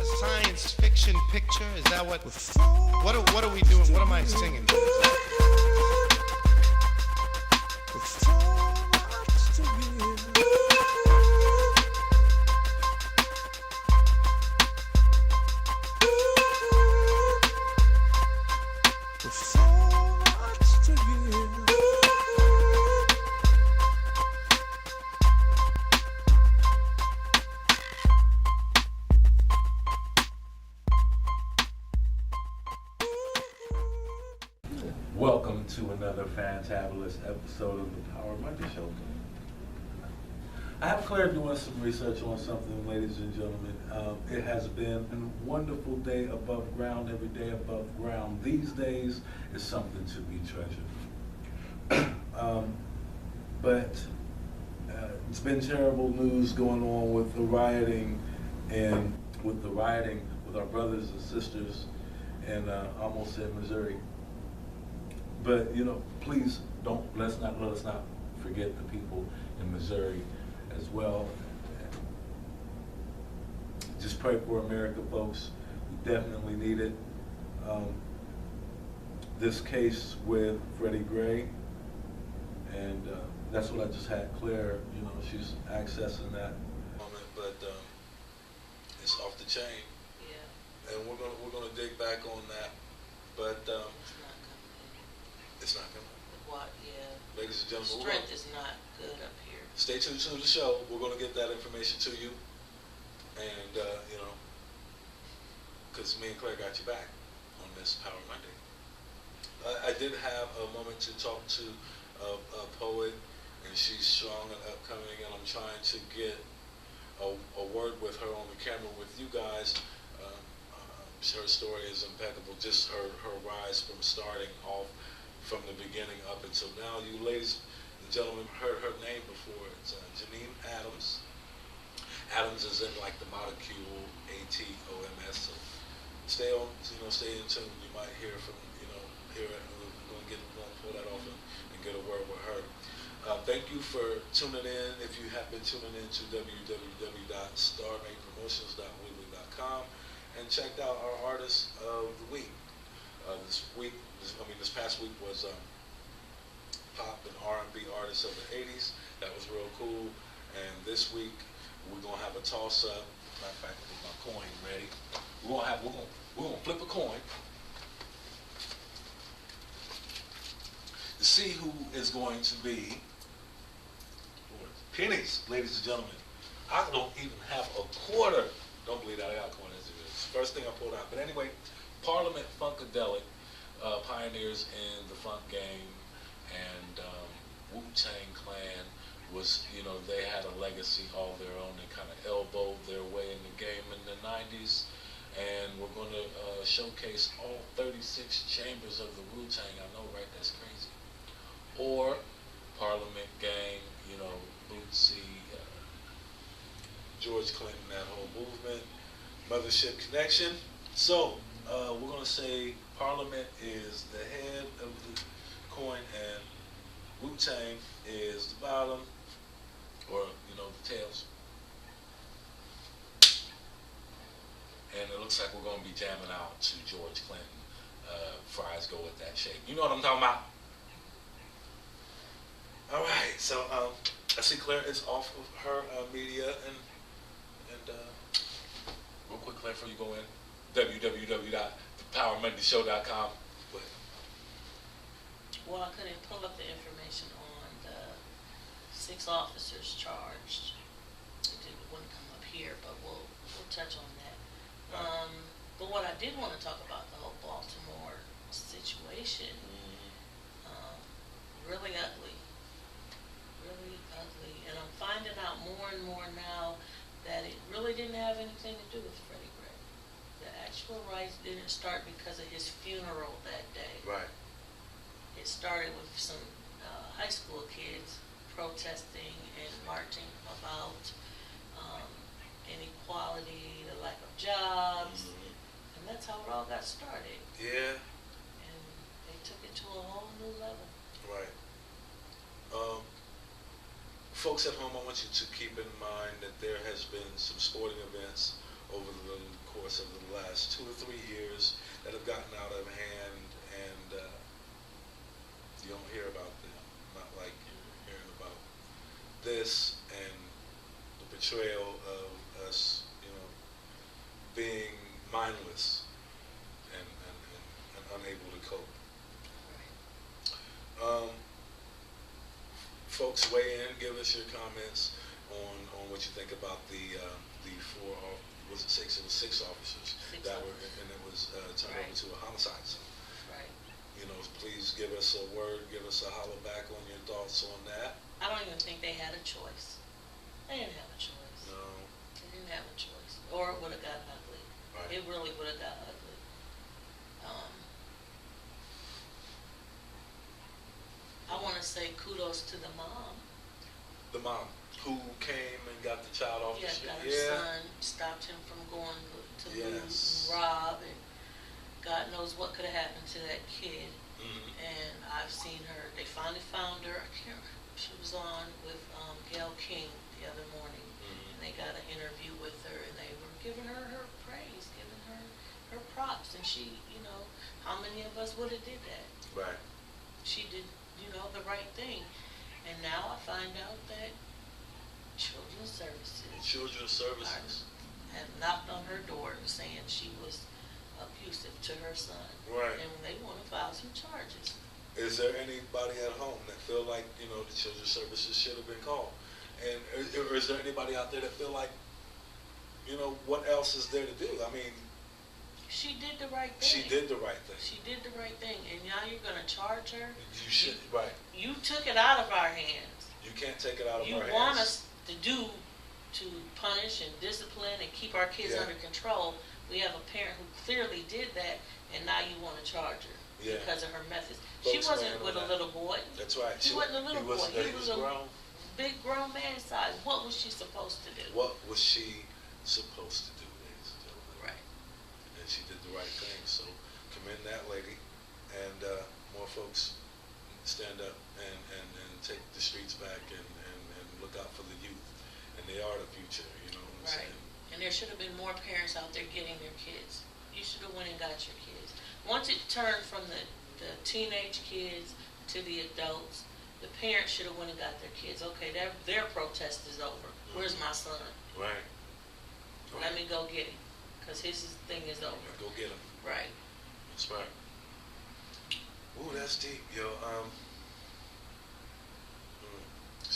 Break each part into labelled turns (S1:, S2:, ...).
S1: a science fiction picture? Is that what are we doing? What am I singing?
S2: Welcome to another fantabulous episode of the Power Monday Show. I have Claire doing some research on something, ladies and gentlemen. It has been a wonderful day above ground, every day above ground. These days is something to be treasured. But it's been terrible news going on with the rioting with our brothers and sisters in almost in Missouri. But please let us not forget the people in Missouri as well. Just pray for America, folks. We definitely need it. This case with Freddie Gray, and that's what I just had Claire. She's accessing that moment, but it's off the chain. Yeah. And we're gonna dig back on that, but. It's not coming.
S3: What? Yeah.
S2: Ladies and gentlemen,
S3: strength is not good up here.
S2: Stay tuned to the show. We're going to get that information to you, and because me and Claire got you back on this Power Monday. I did have a moment to talk to a poet, and she's strong and upcoming, and I'm trying to get a word with her on the camera with you guys. Her story is impeccable. Just her rise from starting off. From the beginning up until now. You ladies and gentlemen heard her name before. It's Janine Adams. Adams is in like the molecule ATOMS. So stay in tune. You might hear from, hear it. We're going to pull that off and get a word with her. Thank you for tuning in. If you have been tuning in to www.starmatepromotions.weebly.com and checked out our artist of the week. This past week was pop and R&B artists of the 80s. That was real cool. And this week we're gonna have a toss up. Matter of fact, I get my coin ready. We're gonna flip a coin to see who is going to be pennies, ladies and gentlemen. I don't even have a quarter. Don't believe that I got a coin as it is. First thing I pulled out. But anyway, Parliament Funkadelic. Pioneers in the funk game, and Wu-Tang Clan was, they had a legacy all their own. They kind of elbowed their way in the game in the 90s, and we're going to showcase all 36 chambers of the Wu-Tang. I know, right? That's crazy. Or Parliament Gang, Bootsy, George Clinton, that whole movement, Mothership Connection. So we're going to say Parliament is the head of the coin and Wu-Tang is the bottom, or the tails. And it looks like we're going to be jamming out to George Clinton. Fries go with that shape. You know what I'm talking about? All right, so I see Claire is off of her media, and real quick, Claire, before you go in, www.thepowermondayshow.com.
S3: Well, I couldn't pull up the information on the 6 officers charged. It wouldn't come up here, but we'll touch on that. But what I did want to talk about, the whole Baltimore situation, really ugly. Really ugly. And I'm finding out more and more now that it really didn't have anything to do with Freddie Gray. The actual riots didn't start because of his funeral that day.
S2: Right.
S3: It started with some high school kids protesting and marching about inequality, the lack of jobs, and that's how it all got started.
S2: Yeah.
S3: And they took it to a whole new level.
S2: Right. Folks at home, I want you to keep in mind that there has been some sporting events over the course of the last 2 or 3 years that have gotten out of hand, and you don't hear about them. Not like you're hearing about this and the betrayal of us, being mindless and unable to cope. Folks, weigh in, give us your comments on what you think about the 4, was it 6? It was 6 officers that were, and it was turned over to a homicide zone.
S3: Right.
S2: Please give us a word, give us a holler back on your thoughts on that.
S3: I don't even think they had a choice. They didn't have a choice.
S2: No.
S3: They didn't have a choice. Or it would have gotten ugly.
S2: Right.
S3: It really would have got ugly. I want to say kudos to the mom.
S2: The mom who came and got the child off the street.
S3: Got her son, stopped him from going to loot and rob, and God knows what could have happened to that kid.
S2: Mm-hmm.
S3: And I've seen her. They finally found her. She was on with Gail King the other morning, and they got an interview with her, and they were giving her her praise, giving her props. And she, how many of us would have did that?
S2: Right.
S3: She did, the right thing. And now I find out that Children's Services have knocked on her door saying she was abusive to her son.
S2: Right.
S3: And they want to file some charges.
S2: Is there anybody at home that feel like, the Children's Services should have been called? And or is there anybody out there that feel like, what else is there to do? I mean,
S3: she did the right thing.
S2: She did the right thing.
S3: She did the right thing. And now you're going to charge her?
S2: You should, right.
S3: You took it out of our hands.
S2: You can't take it out of our hands.
S3: You want us to punish and discipline and keep our kids under control. We have a parent who clearly did that, and now you want to charge her because of her methods. She wasn't with a little boy.
S2: That's right.
S3: He wasn't a little boy.
S2: He was grown.
S3: Big grown man size. What was she supposed to do?
S2: What was she supposed to do, ladies and gentlemen?
S3: Right.
S2: And she did the right thing. So commend that lady, and more folks stand up and take the streets back and look out for the youth. And they are the future, you know what I'm saying?
S3: And there should have been more parents out there getting their kids. You should have went and got your kids. Once it turned from the teenage kids to the adults, the parents should have went and got their kids. Okay, their protest is over. Where's my son?
S2: Right.
S3: Let me go get him, because his thing is over.
S2: Go get him.
S3: Right.
S2: That's right. Ooh, that's deep, yo.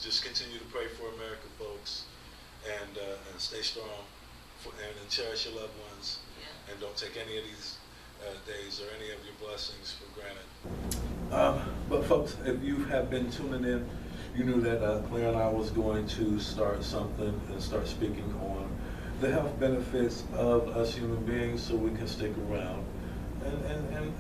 S2: Just continue to pray for America, folks, and stay strong, and cherish your loved ones, and don't take any of these days or any of your blessings for granted. But folks, if you have been tuning in, you knew that Claire and I was going to start something and start speaking on the health benefits of us human beings, so we can stick around and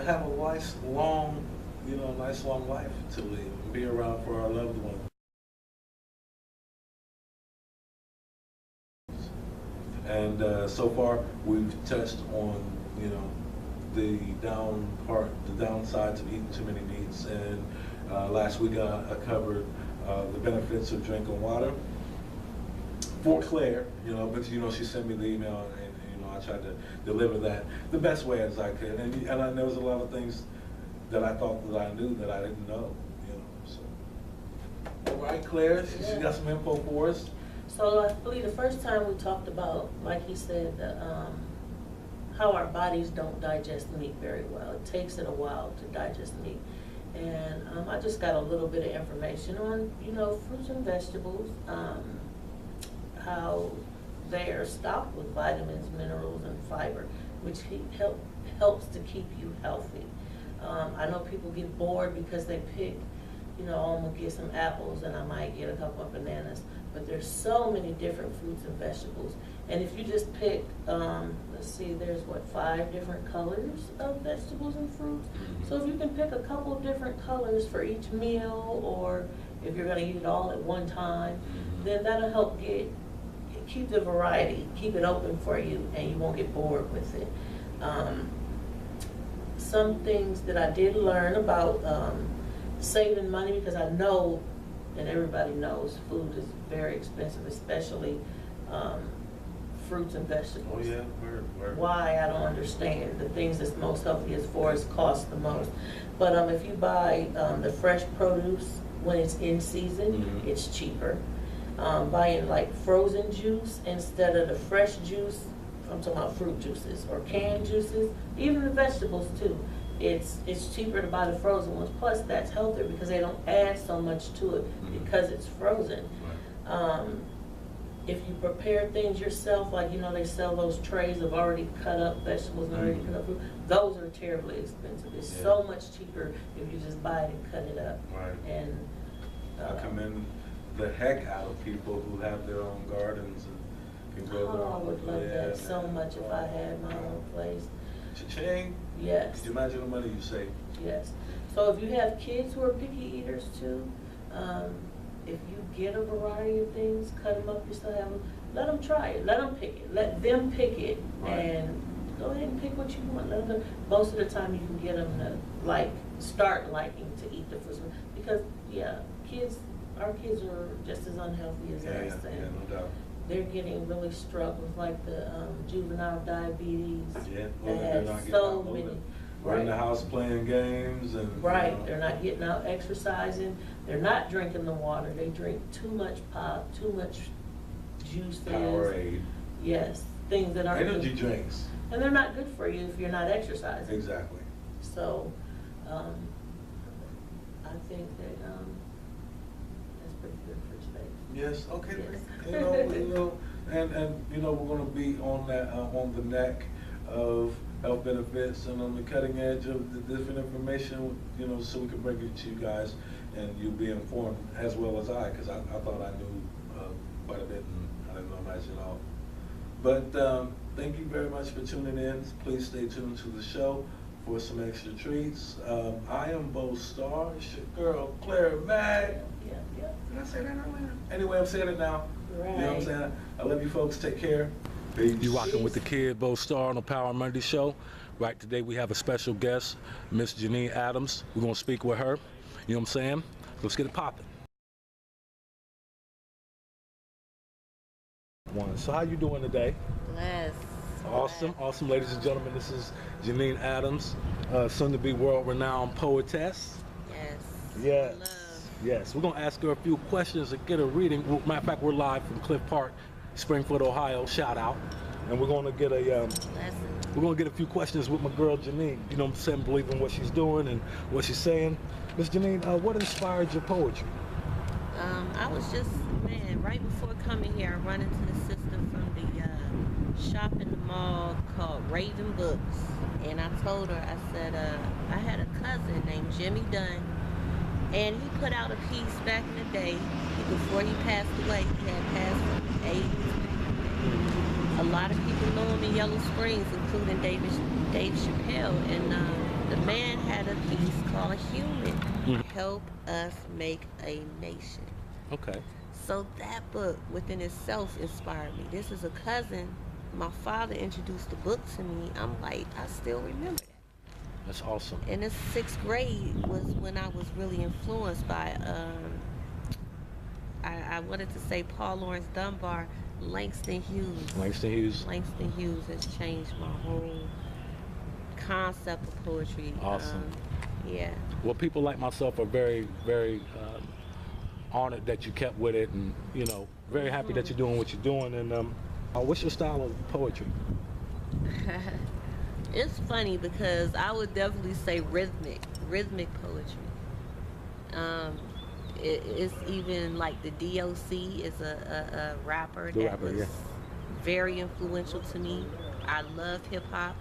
S2: have a nice long life to live and be around for our loved ones. And so far, we've touched on, the downsides of eating too many meats. And last week I covered the benefits of drinking water for Claire, but she sent me the email, and I tried to deliver that the best way as I could. And there was a lot of things that I thought that I knew that I didn't know, so. All right, Claire, she got some info for us.
S3: So I believe the first time we talked about, like he said, how our bodies don't digest meat very well. It takes it a while to digest meat. And I just got a little bit of information on, fruits and vegetables, how they are stocked with vitamins, minerals, and fiber, which helps to keep you healthy. I know people get bored because they pick, I'm gonna get some apples and I might get a couple of bananas, but there's so many different fruits and vegetables. And if you just pick, let's see, there's 5 different colors of vegetables and fruits. So if you can pick a couple of different colors for each meal, or if you're gonna eat it all at one time, then that'll help keep the variety, keep it open for you, and you won't get bored with it. Some things that I did learn about saving money, because I know, and everybody knows, food is very expensive, especially
S4: fruits and vegetables.
S2: Oh yeah, word.
S4: Why, I don't understand. The things that's most healthiest for us cost the most. But if you buy the fresh produce when it's in season, it's cheaper. Buying like frozen juice instead of the fresh juice, I'm talking about fruit juices or canned juices, even the vegetables too. It's cheaper to buy the frozen ones. Plus, that's healthier because they don't add so much to it because it's frozen. If you prepare things yourself, like they sell those trays of already cut up vegetables and already cut up fruit, those are terribly expensive. It's so much cheaper if you just buy it and cut it up.
S2: Right.
S4: And
S2: I commend the heck out of people who have their own gardens and can grow their own.
S4: I would love that so much if I had my own place.
S2: Cha-ching.
S4: Yes.
S2: Can you imagine the money you save?
S4: Yes. So if you have kids who are picky eaters too, if you get a variety of things, cut them up, you still have them, let them try it. Let them pick it. Let them pick it.
S2: Right.
S4: And go ahead and pick what you want. Let them, most of the time you can get them to start liking to eat the fruits. Because, our kids are just as unhealthy as us.
S2: Yeah, no doubt.
S4: They're getting really struck with like the juvenile diabetes.
S2: Yeah,
S4: They
S2: they're
S4: have
S2: not getting
S4: so
S2: out
S4: many.
S2: moving. We're in the house playing games and
S4: Right, they're not getting out exercising, they're not drinking the water, they drink too much pop, too much juices.
S2: Powerade.
S4: Yes, things that aren't
S2: Energy
S4: good.
S2: drinks.
S4: And they're not good for you if you're not exercising.
S2: Exactly.
S4: So, I think that, that's pretty good for today.
S2: Yes, okay.
S4: Yes.
S2: And we're gonna be on that, on the neck of health benefits and on the cutting edge of the different information, so we can bring it to you guys and you'll be informed as well as I, because I thought I knew quite a bit and I didn't know much at all. But thank you very much for tuning in. Please stay tuned to the show for some extra treats. I am Bo Starr. It's your girl, Clare Mag.
S4: Yeah.
S2: Did I say that earlier? Anyway, I'm saying it now.
S4: Right.
S2: You know what I'm saying? I love you folks. Take care. Peace. You rocking with the kid, Bo Starr, on the Power Monday show. Right, today we have a special guest, Miss Janine Adams. We're going to speak with her. You know what I'm saying? Let's get it popping. So how you doing today?
S5: Bless.
S2: Awesome, ladies and gentlemen. This is Janine Adams, soon-to-be world-renowned poetess. Yes. We're gonna ask her a few questions and get a reading. Matter of fact, we're live from Cliff Park, Springfield, Ohio. Shout out, and we're gonna get a few questions with my girl Janine. You know what I'm saying? Believe in what she's doing and what she's saying. Miss Janine, what inspired your poetry?
S5: I was just, right before coming here, I run into the sister from the shop in the mall called Raven Books. And I told her, I said, I had a cousin named Jimmy Dunn, and he put out a piece back in the day. Before he passed away, he had passed from AIDS. A lot of people know him in Yellow Springs, including Dave Chappelle. And the man had a piece called Human, Help Us Make a Nation.
S2: Okay.
S5: So that book within itself inspired me. This is a cousin. My father introduced the book to me. I'm like, I still remember that.
S2: That's awesome.
S5: And in 6th grade was when I was really influenced by, I wanted to say Paul Laurence Dunbar, Langston Hughes. Langston Hughes has changed my whole concept of poetry.
S2: Awesome.
S5: Yeah.
S2: Well, people like myself are very, very honored that you kept with it, and very happy that you're doing what you're doing. And what's your style of poetry?
S5: It's funny because I would definitely say rhythmic poetry. It's even like the DOC is a rapper that was very influential to me. I love hip hop,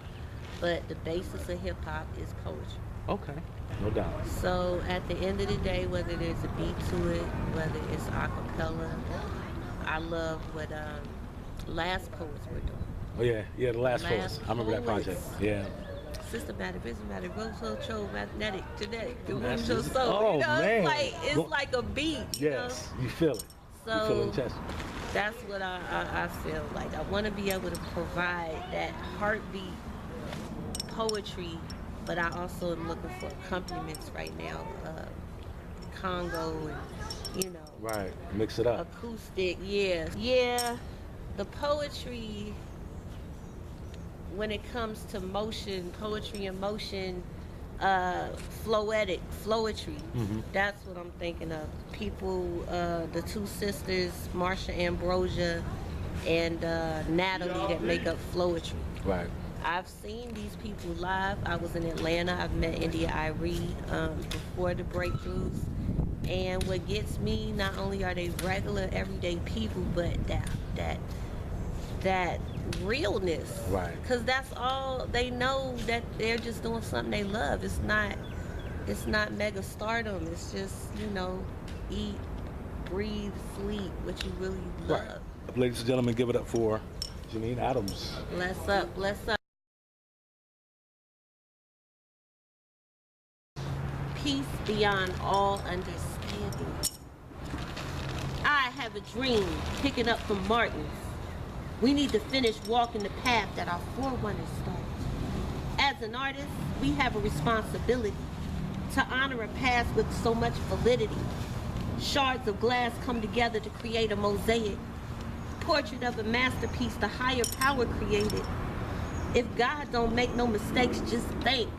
S5: but the basis of hip hop is poetry.
S2: Okay, no doubt.
S5: So at the end of the day, whether there's a beat to it, whether it's a cappella, I love what Last Poets were doing.
S2: Oh yeah, the last poets. I remember that project. Yeah.
S5: Systematic, rhythmatic, roto, magnetic, genetic,
S2: That's
S5: so
S2: just-
S5: so.
S2: man.
S5: It's like a beat.
S2: Yes, you feel it. You feel it in
S5: So
S2: your chest.
S5: that's what I feel like. I want to be able to provide that heartbeat poetry, but I also am looking for accompaniments right now. Congo and
S2: Right, mix it up.
S5: acoustic. Yeah. the poetry, when it comes to motion, poetry and motion, flowetry. That's what I'm thinking of. People, the two sisters, Marsha Ambrosia and Natalie, that make up flowetry.
S6: Right.
S5: I've seen these people live. I was in Atlanta. I've met India Irie before the breakthroughs. And what gets me, not only are they regular, everyday people, but that realness.
S6: Right.
S5: Because that's all they know, that they're just doing something they love. It's not mega stardom. It's just, eat, breathe, sleep, what you really love.
S6: Right. Ladies and gentlemen, give it up for Janine Adams.
S5: Bless up, bless up. Peace beyond all understanding. I have a dream, picking up from Martin's. We need to finish walking the path that our forerunners started. As an artist, we have a responsibility to honor a past with so much validity. Shards of glass come together to create a mosaic. Portrait of a masterpiece the higher power created. If God don't make no mistakes, just think.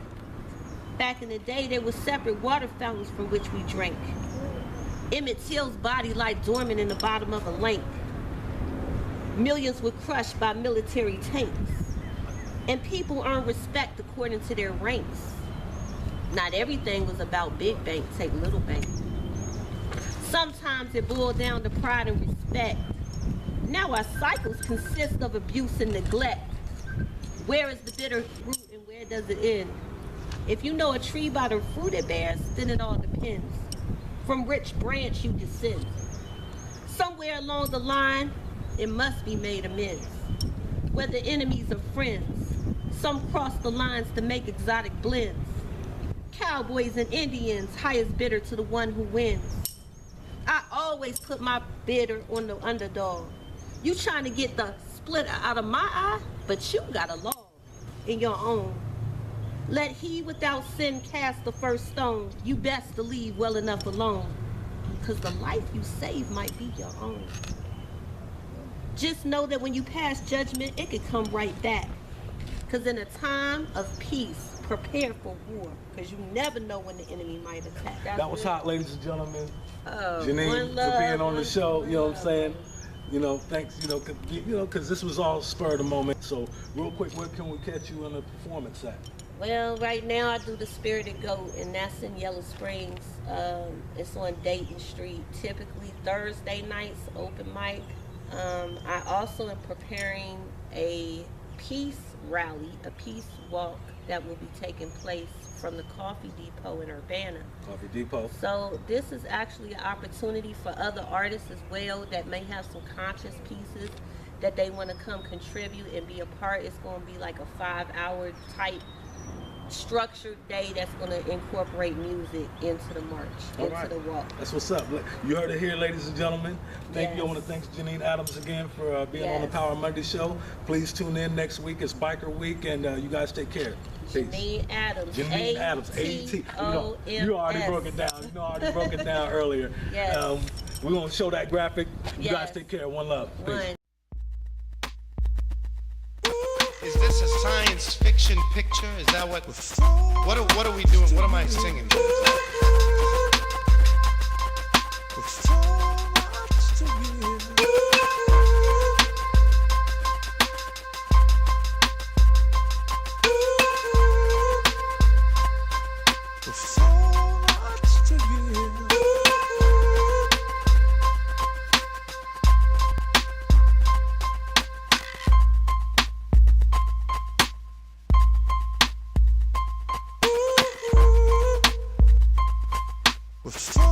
S5: Back in the day, there were separate water fountains from which we drank. Emmett Till's body lay dormant in the bottom of a lake. Millions were crushed by military tanks. And people earned respect according to their ranks. Not everything was about big bank, take little bank. Sometimes it boiled down to pride and respect. Now our cycles consist of abuse and neglect. Where is the bitter fruit and where does it end? If you know a tree by the fruit it bears, then it all depends. From which branch you descend. Somewhere along the line, it must be made amends. Whether enemies or friends, some cross the lines to make exotic blends. Cowboys and Indians, highest bidder to the one who wins. I always put my bidder on the underdog. You trying to get the splitter out of my eye, but you got a log in your own. Let he without sin cast the first stone. You best to leave well enough alone, because the life you save might be your own. Just know that when you pass judgment, it could come right back. Because in a time of peace, prepare for war, because you never know when the enemy might attack.
S6: That was hot, ladies and gentlemen.
S5: Oh,
S6: Janine, for being on the show, you know what I'm saying? Thanks, because this was all spur of the moment. So, real quick, where can we catch you in the performance at?
S5: Well, right now I do the Spirited Goat, and that's in Yellow Springs. It's on Dayton Street. Typically Thursday nights, open mic. I also am preparing a peace rally, a peace walk that will be taking place from the Coffee Depot in Urbana.
S6: Coffee Depot.
S5: So this is actually an opportunity for other artists as well that may have some conscious pieces that they want to come contribute and be a part. It's going to be like a 5-hour type structured day that's going to incorporate music into the march, into the walk.
S6: That's what's up. You heard it here, ladies and gentlemen. Thank you. I want to thank Janine Adams again for being on the Power Monday show. Please tune in next week. It's Biker Week, and you guys take care. Peace.
S5: Janine Adams.
S6: Janine Adams. A-T. You already broke it down. You already broke it down earlier.
S5: Yes.
S6: We're going to show that graphic. You guys take care. One love. Peace.
S1: Is this a science fiction picture? Is that what are we doing? What am I singing? With